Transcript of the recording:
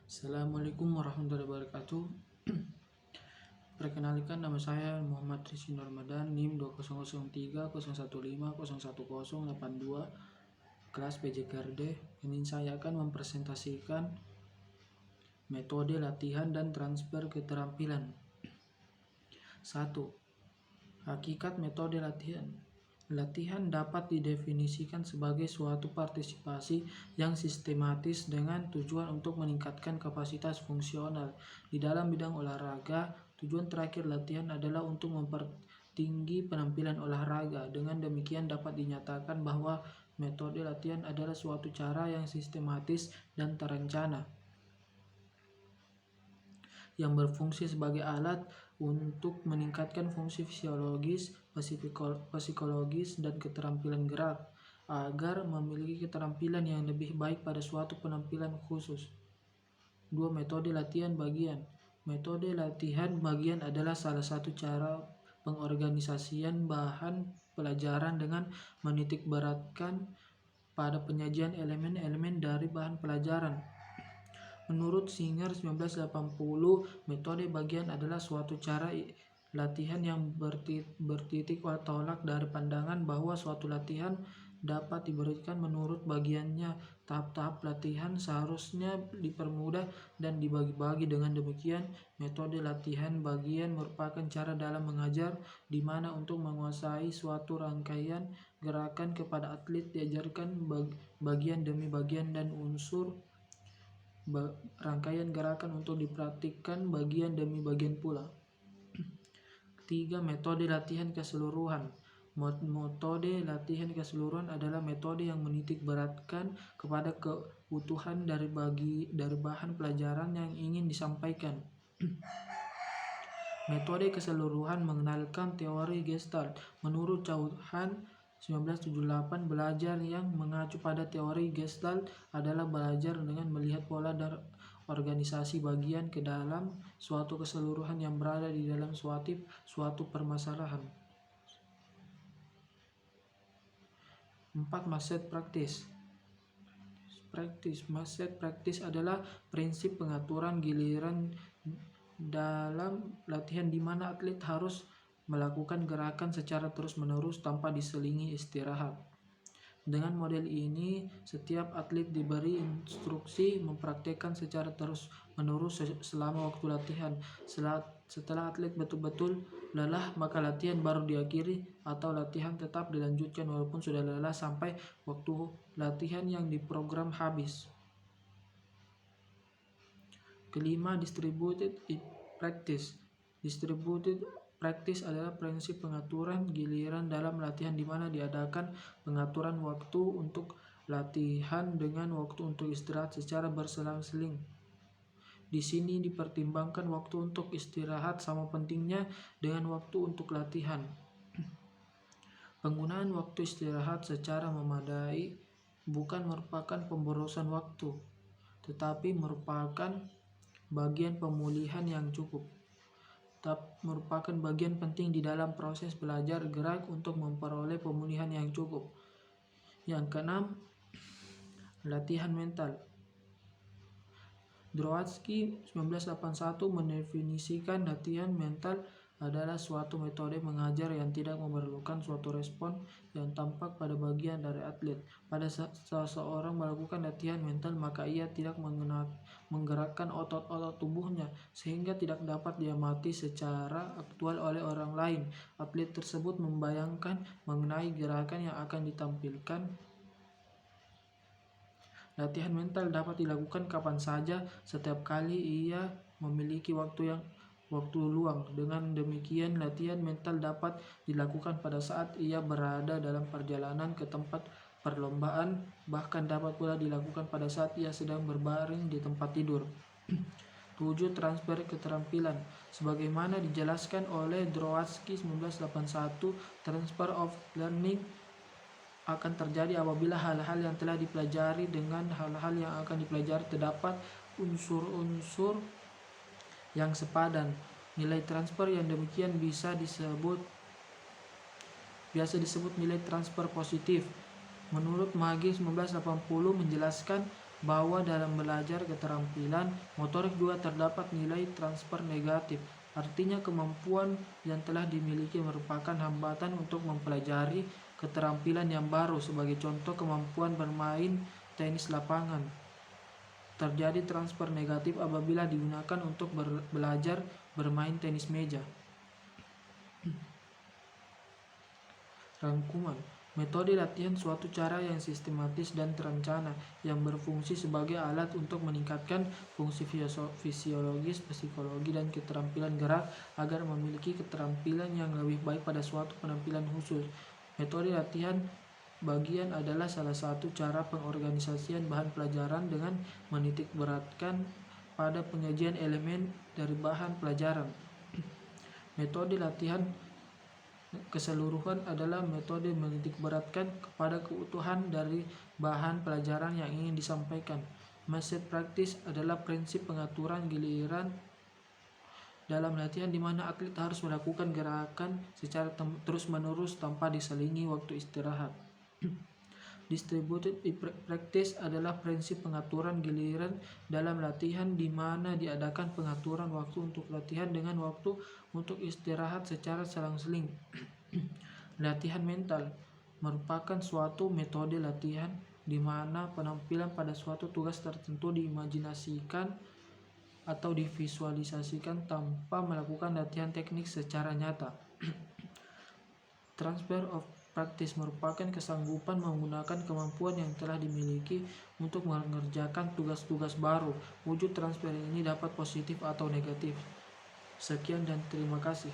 Assalamualaikum warahmatullahi wabarakatuh. Perkenalkan, nama saya Muhammad Rizky Ramadan, NIM 20030150101082, kelas PJKRD. Ini saya akan mempresentasikan metode latihan dan transfer keterampilan. 1. Hakikat metode latihan. Latihan dapat didefinisikan sebagai suatu partisipasi yang sistematis dengan tujuan untuk meningkatkan kapasitas fungsional. Di dalam bidang olahraga, tujuan terakhir latihan adalah untuk mempertinggi penampilan olahraga. Dengan demikian dapat dinyatakan bahwa metode latihan adalah suatu cara yang sistematis dan terencana yang berfungsi sebagai alat untuk meningkatkan fungsi fisiologis, psikologis, dan keterampilan gerak agar memiliki keterampilan yang lebih baik pada suatu penampilan khusus. 2. Metode latihan bagian. Metode latihan bagian adalah salah satu cara pengorganisasian bahan pelajaran dengan menitikberatkan pada penyajian elemen-elemen dari bahan pelajaran. Menurut Singer 1980, metode bagian adalah suatu cara latihan yang bertitik tolak dari pandangan bahwa suatu latihan dapat diberikan menurut bagiannya. Tahap-tahap latihan seharusnya dipermudah dan dibagi-bagi. Dengan demikian, metode latihan bagian merupakan cara dalam mengajar di mana untuk menguasai suatu rangkaian gerakan kepada atlet diajarkan bagian demi bagian dan unsur rangkaian gerakan untuk dipraktikkan bagian demi bagian pula. 3. Metode latihan keseluruhan. Metode latihan keseluruhan adalah metode yang menitikberatkan kepada keutuhan dari bahan pelajaran yang ingin disampaikan. Metode keseluruhan mengenalkan teori Gestalt. Menurut Chauhan 1978, belajar yang mengacu pada teori Gestalt adalah belajar dengan melihat pola dan organisasi bagian ke dalam suatu keseluruhan yang berada di dalam suatu permasalahan. 4. Maset praktis. Maset praktis adalah prinsip pengaturan giliran dalam latihan di mana atlet harus melakukan gerakan secara terus-menerus tanpa diselingi istirahat. Dengan model ini, setiap atlet diberi instruksi mempraktekkan secara terus-menerus selama waktu latihan. Setelah atlet betul-betul lelah, maka latihan baru diakhiri atau latihan tetap dilanjutkan walaupun sudah lelah sampai waktu latihan yang diprogram habis. 5. Distributed practice. Distributed practice adalah prinsip pengaturan giliran dalam latihan di mana diadakan pengaturan waktu untuk latihan dengan waktu untuk istirahat secara berselang-seling. Di sini dipertimbangkan waktu untuk istirahat sama pentingnya dengan waktu untuk latihan. Penggunaan waktu istirahat secara memadai bukan merupakan pemborosan waktu, tetapi merupakan bagian pemulihan yang cukup. Merupakan bagian penting di dalam proses belajar gerak untuk memperoleh pemulihan yang cukup. Yang 6. Latihan mental. Drowatsky 1981 mendefinisikan latihan mental adalah suatu metode mengajar yang tidak memerlukan suatu respon yang tampak pada bagian dari atlet. Pada seseorang melakukan latihan mental, maka ia tidak menggerakkan otot-otot tubuhnya, sehingga tidak dapat diamati secara aktual oleh orang lain. Atlet tersebut membayangkan mengenai gerakan yang akan ditampilkan. Latihan mental dapat dilakukan kapan saja, setiap kali ia memiliki waktu luang. Dengan demikian, latihan mental dapat dilakukan pada saat ia berada dalam perjalanan ke tempat perlombaan, bahkan dapat pula dilakukan pada saat ia sedang berbaring di tempat tidur. 7. Transfer keterampilan. Sebagaimana dijelaskan oleh Drowatsky 1981, transfer of learning akan terjadi apabila hal-hal yang telah dipelajari dengan hal-hal yang akan dipelajari terdapat unsur-unsur yang sepadan. Nilai transfer yang demikian biasa disebut nilai transfer positif. Menurut Magee 1980 menjelaskan bahwa dalam belajar keterampilan motorik juga terdapat nilai transfer negatif. Artinya kemampuan yang telah dimiliki merupakan hambatan untuk mempelajari keterampilan yang baru. Sebagai contoh, kemampuan bermain tenis lapangan. Terjadi transfer negatif apabila digunakan untuk belajar bermain tenis meja. Rangkuman. Metode latihan suatu cara yang sistematis dan terencana yang berfungsi sebagai alat untuk meningkatkan fungsi fisiologis, psikologi, dan keterampilan gerak agar memiliki keterampilan yang lebih baik pada suatu penampilan khusus. Metode latihan bagian adalah salah satu cara pengorganisasian bahan pelajaran dengan menitik beratkan pada penyajian elemen dari bahan pelajaran. Metode latihan keseluruhan adalah metode menitik beratkan kepada keutuhan dari bahan pelajaran yang ingin disampaikan. Method practice adalah prinsip pengaturan giliran dalam latihan di mana atlet harus melakukan gerakan secara terus-menerus tanpa diselingi waktu istirahat. Distributed practice adalah prinsip pengaturan giliran dalam latihan di mana diadakan pengaturan waktu untuk latihan dengan waktu untuk istirahat secara selang-seling. Latihan mental merupakan suatu metode latihan di mana penampilan pada suatu tugas tertentu diimajinasikan atau divisualisasikan tanpa melakukan latihan teknik secara nyata. Transfer of practice merupakan kesanggupan menggunakan kemampuan yang telah dimiliki untuk mengerjakan tugas-tugas baru. Wujud transfer ini dapat positif atau negatif. Sekian dan terima kasih.